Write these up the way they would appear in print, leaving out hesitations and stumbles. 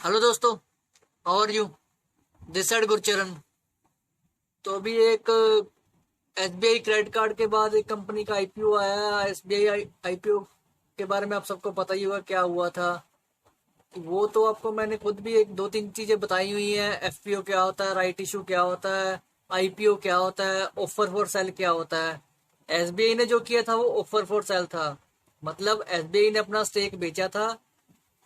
Hello दोस्तों। How are you? This side Gurcharan. तो अभी एक एसबीआई क्रेडिट कार्ड के बाद एक कंपनी का आईपीओ आया है। एसबीआई आईपीओ के बारे में आप सबको पता ही होगा क्या हुआ था। वो तो आपको मैंने खुद भी एक दो तीन चीजें बताई हुई हैं। एफपीओ क्या होता है, राइट इशू क्या होता है, आईपीओ क्या होता है, ऑफर फॉर सेल क्या होता है। एसबीआई ने जो किया था वो ऑफर फॉर सेल था। मतलब एसबीआई ने अपना स्टेक बेचा था।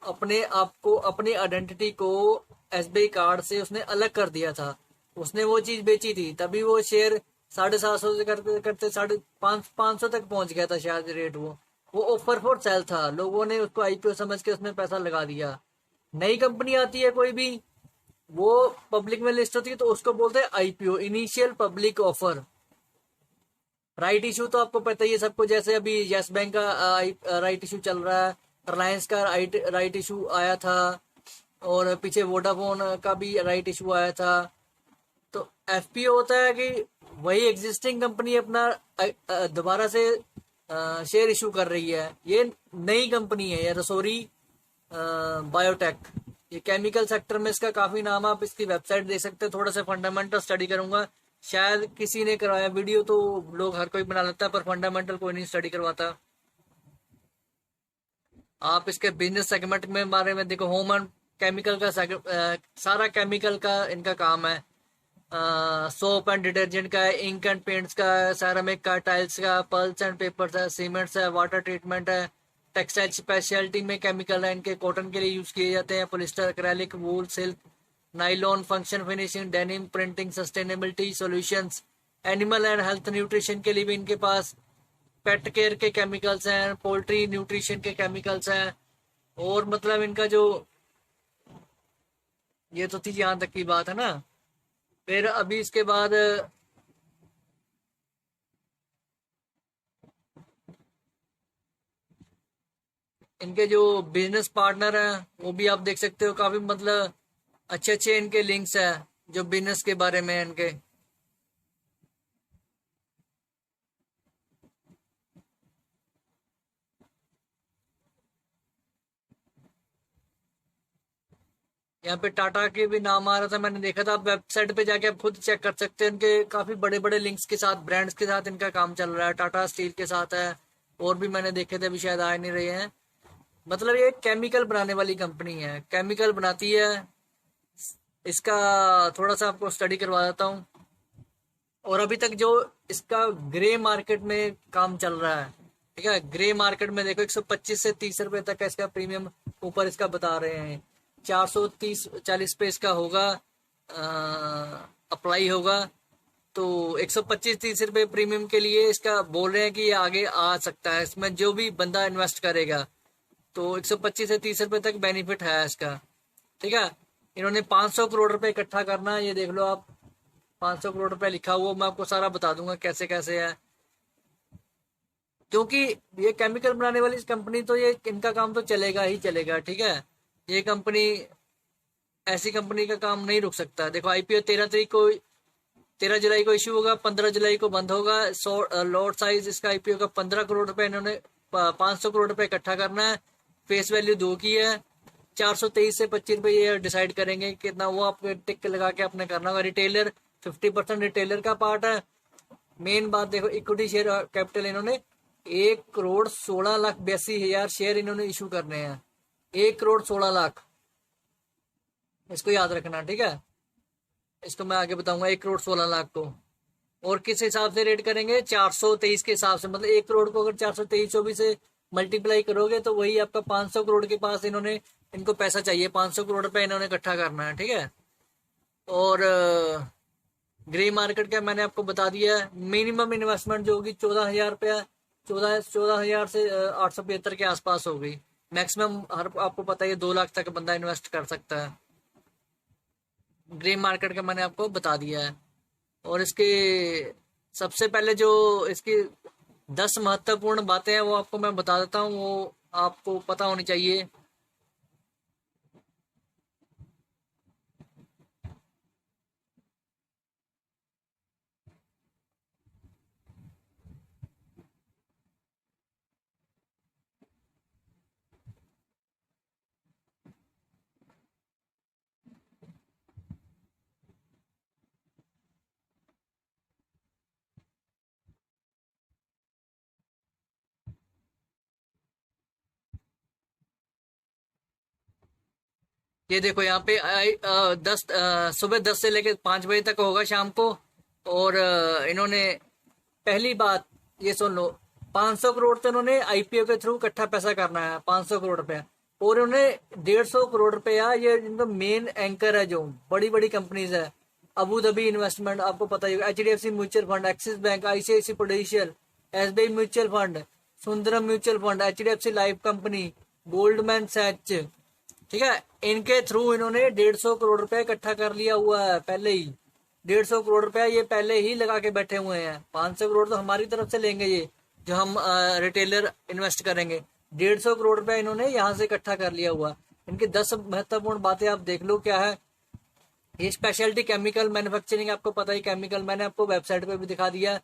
अपने आप को, अपनी आइडेंटिटी को एसबीआई कार्ड से उसने अलग कर दिया था। उसने वो चीज बेची थी, तभी वो शेयर 750 से करते करते 550 तक पहुंच गया था शायद रेट। वो ऑफर फॉर सेल था। लोगों ने उसको आईपीओ समझ के उसमें पैसा लगा दिया। नई कंपनी आती है कोई भी, वो पब्लिक में लिस्ट होती है तो उसको बोलते हैं IPO, initial public offer. Right issue तो आपको पता ही है सबको, जैसे अभी यस बैंक का राइट इशू चल रहा है, रिलायंस का राइट इशू आया था, और पीछे वोडाफोन का भी राइट इशू आया था। तो एफपीओ होता है कि वही एग्जिस्टिंग कंपनी अपना दोबारा से शेयर इशू कर रही है। ये नई कंपनी है, ये रसोरी बायोटेक। ये केमिकल सेक्टर में इसका काफी नाम है। आप इसकी वेबसाइट देख सकते हैं। थोड़ा सा फंडामेंटल स्टडी करूंगा, शायद किसी ने करवाया। वीडियो तो लोग हर कोई बना लेता है, पर फंडामेंटल कोई नहीं स्टडी करवाता। आप इसके बिजनेस सेगमेंट में बारे में देखो। होम एंड केमिकल का सारा केमिकल का इनका काम है। सोप एंड डिटर्जेंट का है, इंक एंड पेंट्स का है, सैरामिक का, टाइल्स का, पल्स एंड पेपर्स है, सीमेंट्स है, वाटर ट्रीटमेंट है। टेक्सटाइल स्पेशलिटी में केमिकल है इनके, कॉटन के लिए यूज किए जाते हैं, polyester, acrylic, wool, silk, nylon, function finishing, denim, printing, sustainability solutions. Animal and health nutrition के लिए भी इनके पास पेट केयर के केमिकल्स हैं, पोल्ट्री न्यूट्रिशन के केमिकल्स हैं। और मतलब इनका जो, ये तो थी यहाँ तक की बात है ना। फिर अभी इसके बाद इनके जो बिजनेस पार्टनर हैं वो भी आप देख सकते हो। काफी मतलब अच्छे अच्छे इनके लिंक्स है जो बिजनेस के बारे में हैं इनके। यहाँ पे टाटा के भी नाम आ रहा था, मैंने देखा था। आप वेबसाइट पे जाके आप खुद चेक कर सकते हैं। इनके काफी बड़े बड़े लिंक्स के साथ, ब्रांड्स के साथ इनका काम चल रहा है। टाटा स्टील के साथ है, और भी मैंने देखे थे, अभी शायद आ नहीं रहे हैं। मतलब ये केमिकल बनाने वाली कंपनी है, केमिकल बनाती है। इसका थोड़ा सा आपको स्टडी करवा देता हूँ। और अभी तक जो इसका ग्रे मार्केट में काम चल रहा है, ठीक है, ग्रे मार्केट में देखो 125 से 30 रुपए तक का इसका प्रीमियम ऊपर इसका बता रहे हैं। 430-40 पे इसका होगा, अप्लाई होगा। तो 125-30 रुपए प्रीमियम के लिए इसका बोल रहे हैं कि ये आगे आ सकता है। इसमें जो भी बंदा इन्वेस्ट करेगा तो 125 से 30 रुपए तक बेनिफिट है इसका। ठीक है। इन्होंने 500 करोड़ रुपए इकट्ठा करना है, ये देख लो आप। 500 करोड़ रुपए लिखा हुआ, मैं आपको सारा बता दूंगा कैसे कैसे है। क्योंकि ये केमिकल बनाने वाली कंपनी, तो ये इनका काम तो चलेगा ही चलेगा। ठीक है। ये कंपनी, ऐसी कंपनी का काम नहीं रुक सकता। देखो आईपीओ 13 तारीख को, 13 जुलाई को इशू होगा, 15 जुलाई को बंद होगा। लॉट साइज इसका आईपीओ का 15 करोड़ रुपए। इन्होंने 500 करोड़ रुपए इकट्ठा करना है। फेस वैल्यू 2 की है। 423 से 25 रुपए ये डिसाइड करेंगे कितना, वो आपको टिक लगा के अपने करना होगा। रिटेलर 50% रिटेलर का पार्ट है। मेन बात देखो, इक्विटी शेयर कैपिटल इन्होंने 1,16,82,000 शेयर इन्होंने इशू करने हैं। 1,16,00,000, इसको याद रखना। ठीक है। इसको मैं आगे बताऊंगा 1,16,00,000 को। और किस हिसाब से रेट करेंगे? 423 के हिसाब से। मतलब 1 करोड़ को अगर 423 से मल्टीप्लाई करोगे तो वही आपका 500 करोड़ के पास इन्होंने, इनको पैसा चाहिए। 500 करोड़ रुपए इन्होंने इकट्ठा करना है। ठीक है। और ग्रे मार्केट का मैंने आपको बता दिया है। मिनिमम इन्वेस्टमेंट जो होगी 14,000 रुपया, 14,000 से 875 के आसपास होगी। मैक्सिमम हर आपको पता है 2 लाख तक बंदा इन्वेस्ट कर सकता है। ग्रे मार्केट का मैंने आपको बता दिया है। और इसके सबसे पहले जो इसकी 10 महत्वपूर्ण बातें हैं वो आपको मैं बता देता हूँ, वो आपको पता होनी चाहिए। ये देखो यहाँ पे 10 सुबह 10 से लेकर 5 बजे तक होगा शाम को। और इन्होंने पहली बात ये सुन लो, 500 करोड़ तो इन्होंने आईपीओ के थ्रू इकट्ठा पैसा करना है, 500 करोड़ रुपया। और उन्होंने 150 करोड़ रुपया, ये इनका मेन एंकर है, जो बड़ी बड़ी कंपनीज है, अबू धाबी इन्वेस्टमेंट आपको पता ही होगा, HDFC mutual fund, Axis bank, ICICI Prudential, SBI mutual fund, Sundaram mutual fund, HDFC life company, Goldman Sachs, ठीक है, इनके थ्रू इन्होंने 150 करोड़ रुपया इकट्ठा कर लिया हुआ है पहले ही। 150 करोड़ रुपया ये पहले ही लगा के बैठे हुए हैं। 500 करोड़ तो हमारी तरफ से लेंगे ये, जो हम रिटेलर इन्वेस्ट करेंगे। 150 करोड़ रुपया इन्होंने यहाँ से इकट्ठा कर लिया हुआ। इनकी 10 महत्वपूर्ण बातें आप देख लो क्या है। ये स्पेशलिटी केमिकल मैन्युफैक्चरिंग, आपको पता ही, केमिकल मैंने आपको वेबसाइट पे भी दिखा दिया।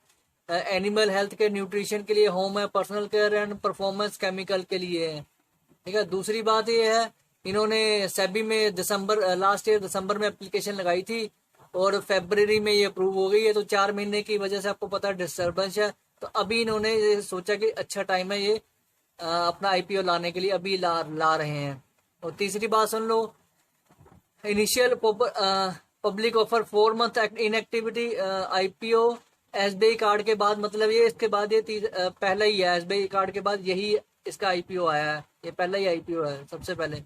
एनिमल हेल्थ के, न्यूट्रिशन के लिए, होम है, personal care and performance chemical के लिए है, ठीक है। दूसरी बात ये है, इन्होंने सेबी में लास्ट ईयर दिसंबर में एप्लीकेशन लगाई थी और फरवरी में ये अप्रूव हो गई है। तो 4 महीने की वजह से आपको पता है डिस्टर्बेंस है। तो अभी इन्होंने ये सोचा कि अच्छा टाइम है ये अपना आईपीओ लाने के लिए, अभी ला रहे हैं। और तीसरी बात सुन लो, initial public offer 4 month inactivity IPO SBI card के बाद, मतलब ये इसके बाद ये पहला ही है, एसबीआई कार्ड के बाद यही इसका आईपीओ आया है, ये पहला ही आईपीओ है सबसे पहले।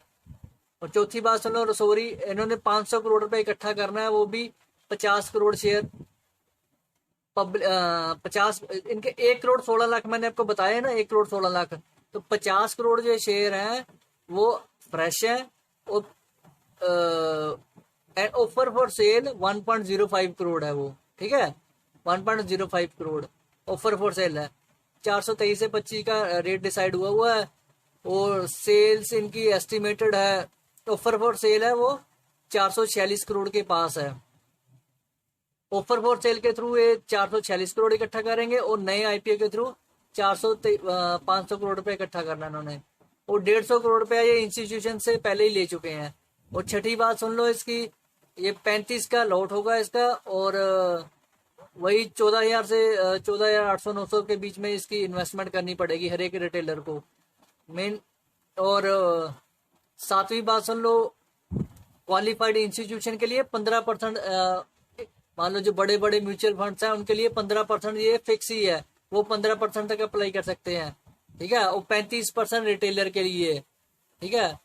और चौथी बात सुनो, रसोरी इन्होंने 500 करोड़ रुपए इकट्ठा करना है, वो भी 50 करोड़ शेयर 50, इनके 1 करोड़ 16 लाख मैंने आपको बताया ना, 1 करोड़ 16 लाख। तो 50 करोड़ जो शेयर हैं वो फ्रेश है। और ऑफर फॉर सेल 1.05 करोड़ है वो, ठीक है, 1.05 करोड़ ऑफर फॉर सेल है। 423 से 25 का रेट डिसाइड हुआ है। और सेल्स इनकी एस्टिमेटेड है, ऑफर फॉर सेल है वो 446 करोड़ के पास है। ऑफर फॉर सेल के थ्रू ये 446 करोड़ इकट्ठा करेंगे और नए आईपीओ के थ्रू 500 करोड़ रुपए इकट्ठा करना इन्होंने। और 150 करोड़ रुपया ये इंस्टीट्यूशन से पहले ही ले चुके हैं। और छठी बात सुन लो इसकी, ये 35 का लॉट होगा इसका, और वही 14,000 से 14,800-900 के बीच में इसकी इन्वेस्टमेंट करनी पड़ेगी हर एक रिटेलर को मेन। और सातवीं बात सुन लो, क्वालिफाइड इंस्टीट्यूशन के लिए 15%, मान लो जो बड़े बड़े म्यूचुअल फंड्स हैं उनके लिए 15% ये फिक्स ही है, वो 15% तक अप्लाई कर सकते हैं, ठीक है। और 35% रिटेलर के लिए, ठीक है,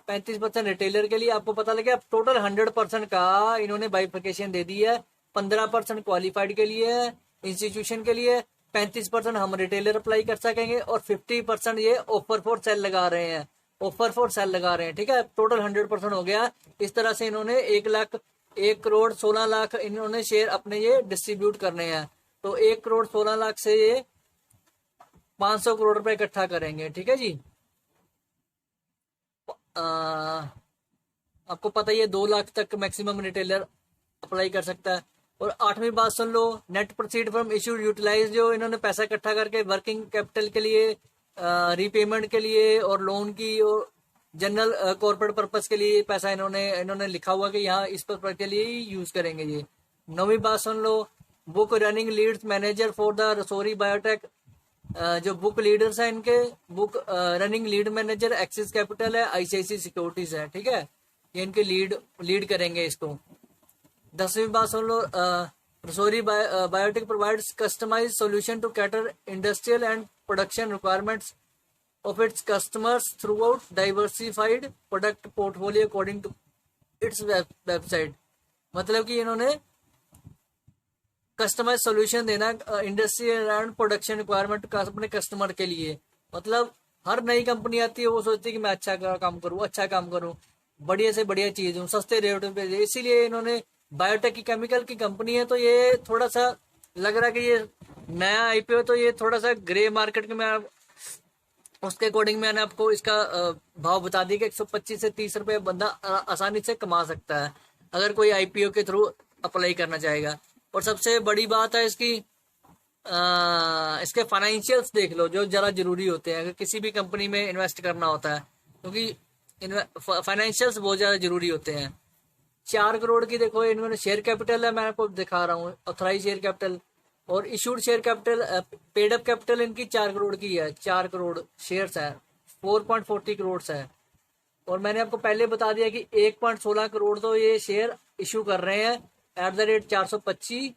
35% रिटेलर के लिए। आपको पता लगे टोटल 100% का इन्होंने बाइफिकेशन दे दी है। 15% क्वालिफाइड के लिए है इंस्टीट्यूशन के लिए, 35% हम रिटेलर अप्लाई कर सकेंगे, और 50% ये ऑफर फॉर सेल लगा रहे हैं, ऑफर फॉर सेल लगा रहे हैं, ठीक है। टोटल 100% हो गया। इस तरह से इन्होंने 1,16 लाख इन्होंने शेयर अपने ये डिस्ट्रीब्यूट करने हैं। तो 1,16 लाख से ये 500 करोड़ रुपए इकट्ठा करेंगे, ठीक है जी। आपको पता ही है 2 लाख तक मैक्सिमम रिटेलर अप्लाई कर सकता है। और आठवीं बात सुन लो, net proceed from issue utilise, जो इन्होंने पैसा इकट्ठा करके वर्किंग कैपिटल के लिए, रीपेमेंट के लिए, और लोन की, और जनरल कॉर्पोरेट पर्पस के लिए पैसा इन्होंने लिखा हुआ कि यहाँ इस पर्पज के लिए ही यूज करेंगे ये। नौवीं बात सुन लो, book running leads manager for the Rosari Biotech, जो बुक लीडर्स हैं इनके, book running lead manager Axis Capital है, आईसीआईसी सिक्योरिटीज है, ठीक है, ये इनके लीड करेंगे इसको। 10वीं बात सुन लो, Rosari Biotech provides customise solution to cater industrial and production requirements of its customers throughout diversified product portfolio according to its website। मतलब कि इन्होंने कस्टमाइज सोल्यूशन देना इंडस्ट्रियल एंड प्रोडक्शन रिक्वायरमेंट का अपने कस्टमर के लिए। मतलब हर नई कंपनी आती है, वो सोचती है कि मैं अच्छा काम करूं, बढ़िया से बढ़िया चीज हूँ, सस्ते रेट पे, इसीलिए इन्होंने, बायोटेक की केमिकल की कंपनी है, तो ये थोड़ा सा लग रहा है कि ये नया आईपीओ, तो ये थोड़ा सा ग्रे मार्केट में, उसके अकॉर्डिंग मैंने आपको इसका भाव बता दिया कि 125 से 30 रुपए बंदा आसानी से कमा सकता है अगर कोई आईपीओ के थ्रू अप्लाई करना चाहेगा। और सबसे बड़ी बात है इसकी, इसके फाइनेंशियल्स देख लो, जो जरा जरूरी होते हैं अगर किसी भी कंपनी में इन्वेस्ट करना होता है, क्योंकि फाइनेंशियल्स बहुत ज्यादा जरूरी होते हैं। 4 करोड़ की देखो इन्होंने शेयर कैपिटल है, मैं आपको दिखा रहा हूँ, ऑथराइज शेयर कैपिटल। और issued share capital, paid up capital इनकी 4 करोड़ की है, 4 करोड़ शेयर्स है, 4.40 करोड़ है। और मैंने आपको पहले बता दिया कि 1.16 करोड़ तो ये शेयर इशू कर रहे हैं एट द रेट 425।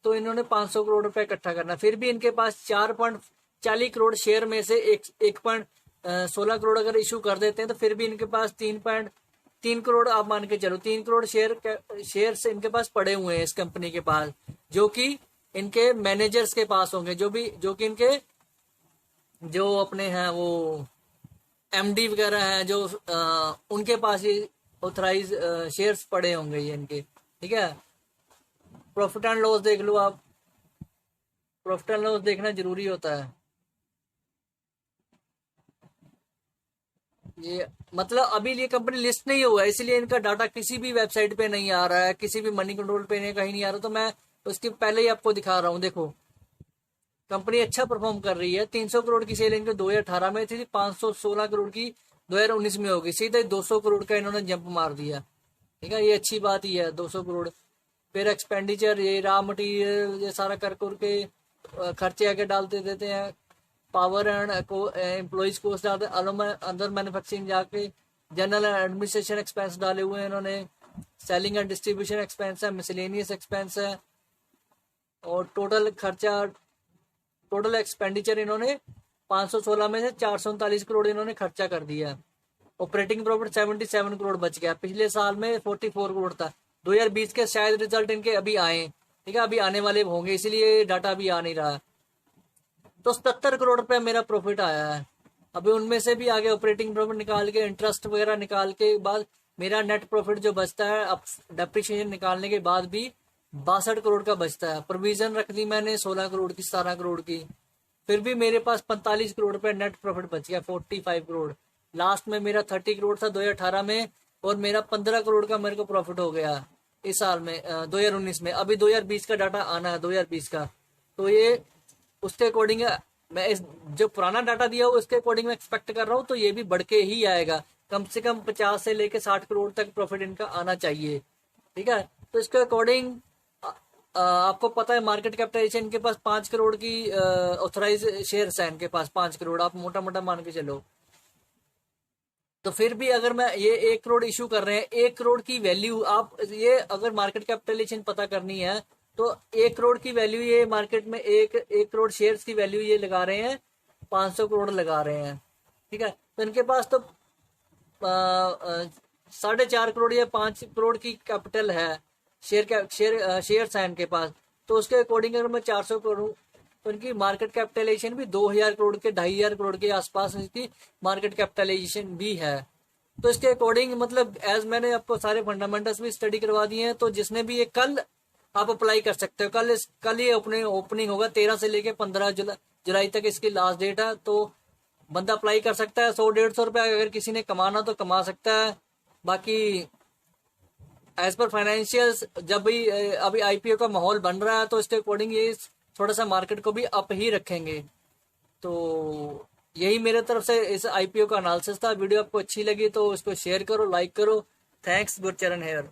तो इन्होंने 500 करोड़ रुपए इकट्ठा करना, फिर भी इनके पास 4.40 करोड़ शेयर में से 1.16 करोड़ अगर इशू कर देते हैं तो फिर भी इनके पास 3.3 करोड़, आप मान के चलो 3 करोड़ शेयर से इनके पास पड़े हुए हैं इस कंपनी के पास, जो कि इनके मैनेजर्स के पास होंगे, जो कि इनके जो अपने हैं वो एमडी वगैरह हैं, जो उनके पास ही ऑथराइज शेयर्स पड़े होंगे ये इनके। ठीक है, प्रॉफिट एंड लॉस देख लो आप, प्रॉफिट एंड लॉस देखना जरूरी होता है। ये मतलब अभी ये कंपनी लिस्ट नहीं हुआ है, इसलिए इनका डाटा किसी भी वेबसाइट पे नहीं आ रहा है, किसी भी मनी कंट्रोल पे नहीं, कहीं नहीं आ रहा। तो मैं उसके पहले ही आपको दिखा रहा हूँ। देखो कंपनी अच्छा परफॉर्म कर रही है। 300 करोड़ की सेल इनके 2018 में थी, 516 करोड़ की 2019 में होगी, सीधे 200 करोड़ का इन्होंने जंप मार दिया। ठीक है, ये अच्छी बात ही है 200 करोड़। फिर एक्सपेंडिचर, ये रॉ मटेरियल, ये सारा कर के खर्चे आके डालते देते हैं। पावर एंड एम्प्लॉइज कोस्ट डालते, अंदर मैन्युफैक्चरिंग जाके जनरल एंड एडमिनिस्ट्रेशन एक्सपेंस डाले हुए हैं इन्होंने। सेलिंग एंड डिस्ट्रीब्यूशन एक्सपेंस है, मिसलेनियस एक्सपेंस है, और टोटल खर्चा, टोटल एक्सपेंडिचर इन्होंने 516 में से 439 करोड़ इन्होंने खर्चा कर दिया। ऑपरेटिंग प्रॉफिट 77 करोड़ बच गया, पिछले साल में 44 करोड़ था। 2020 के शायद रिजल्ट इनके अभी आए, ठीक है, अभी आने वाले होंगे, इसीलिए डाटा अभी आ नहीं रहा। तो 77 करोड़ रुपया मेरा प्रॉफिट आया है। अभी उनमें से भी आगे ऑपरेटिंग प्रॉफिट निकाल के, इंटरेस्ट वगैरह निकाल के बाद मेरा नेट प्रॉफिट जो बचता है, अब डेप्रिसिएशन निकालने के बाद भी 62 करोड़ का बचता है। प्रोविजन रख दी मैंने 16 करोड़ की, 17 करोड़ की, फिर भी मेरे पास 45 करोड़ रुपए नेट प्रॉफिट बच गया, 45 करोड़। लास्ट में मेरा 30 करोड़ था 2018 में, और मेरा 15 करोड़ का मेरे को प्रॉफिट हो गया इस साल में, 2019 में। अभी 2020 का डाटा आना है, 2020 का। तो ये उसके अकॉर्डिंग मैं इस जो पुराना डाटा दिया हो उसके अकॉर्डिंग मैं एक्सपेक्ट कर रहा हूँ, तो ये भी बढ़ के ही आएगा। कम से कम 50 से लेके 60 करोड़ तक प्रॉफिट इनका आना चाहिए। ठीक है, तो इसके अकॉर्डिंग आपको पता है मार्केट कैपिटलाइजेशन इनके पास 5 करोड़ की ऑथराइज शेयर्स है इनके पास, 5 करोड़ आप मोटा मोटा मान के चलो। तो फिर भी अगर मैं ये 1 करोड़ इशू कर रहे हैं, 1 करोड़ की वैल्यू, आप ये अगर मार्केट कैपिटलाइजेशन पता करनी है तो 1 करोड़ की वैल्यू, ये मार्केट में एक करोड़ शेयर्स की वैल्यू ये लगा रहे हैं, 500 करोड़ लगा रहे हैं। ठीक है, तो इनके पास तो 4.5 करोड़ या 5 करोड़ की कैपिटल है, शेयर्स है इनके पास। तो उसके अकॉर्डिंग अगर मैं 400 करोड़, तो इनकी मार्केट कैपिटलाइजेशन भी 2000 करोड़ के, 2500 करोड़ के आसपास इसकी मार्केट कैपिटलाइजेशन भी है। तो इसके अकॉर्डिंग मतलब एज मैंने आपको सारे फंडामेंटल्स भी स्टडी करवा दिए हैं, तो जिसने भी ये कल आप अप्लाई कर सकते हो। कल ये ओपनिंग होगा, 13 से लेके 15 जुलाई तक इसकी लास्ट डेट है। तो बंदा अप्लाई कर सकता है। 100-150 रुपया अगर किसी ने कमाना तो कमा सकता है। बाकी एज पर फाइनेंशियल्स, जब भी अभी आईपीओ का माहौल बन रहा है, तो इसके अकॉर्डिंग ये थोड़ा सा मार्केट को भी अप ही रखेंगे। तो यही मेरे तरफ से इस आईपीओ का एनालिसिस था। वीडियो आपको अच्छी लगी तो इसको शेयर करो, लाइक करो। Thanks, Gurcharan hair.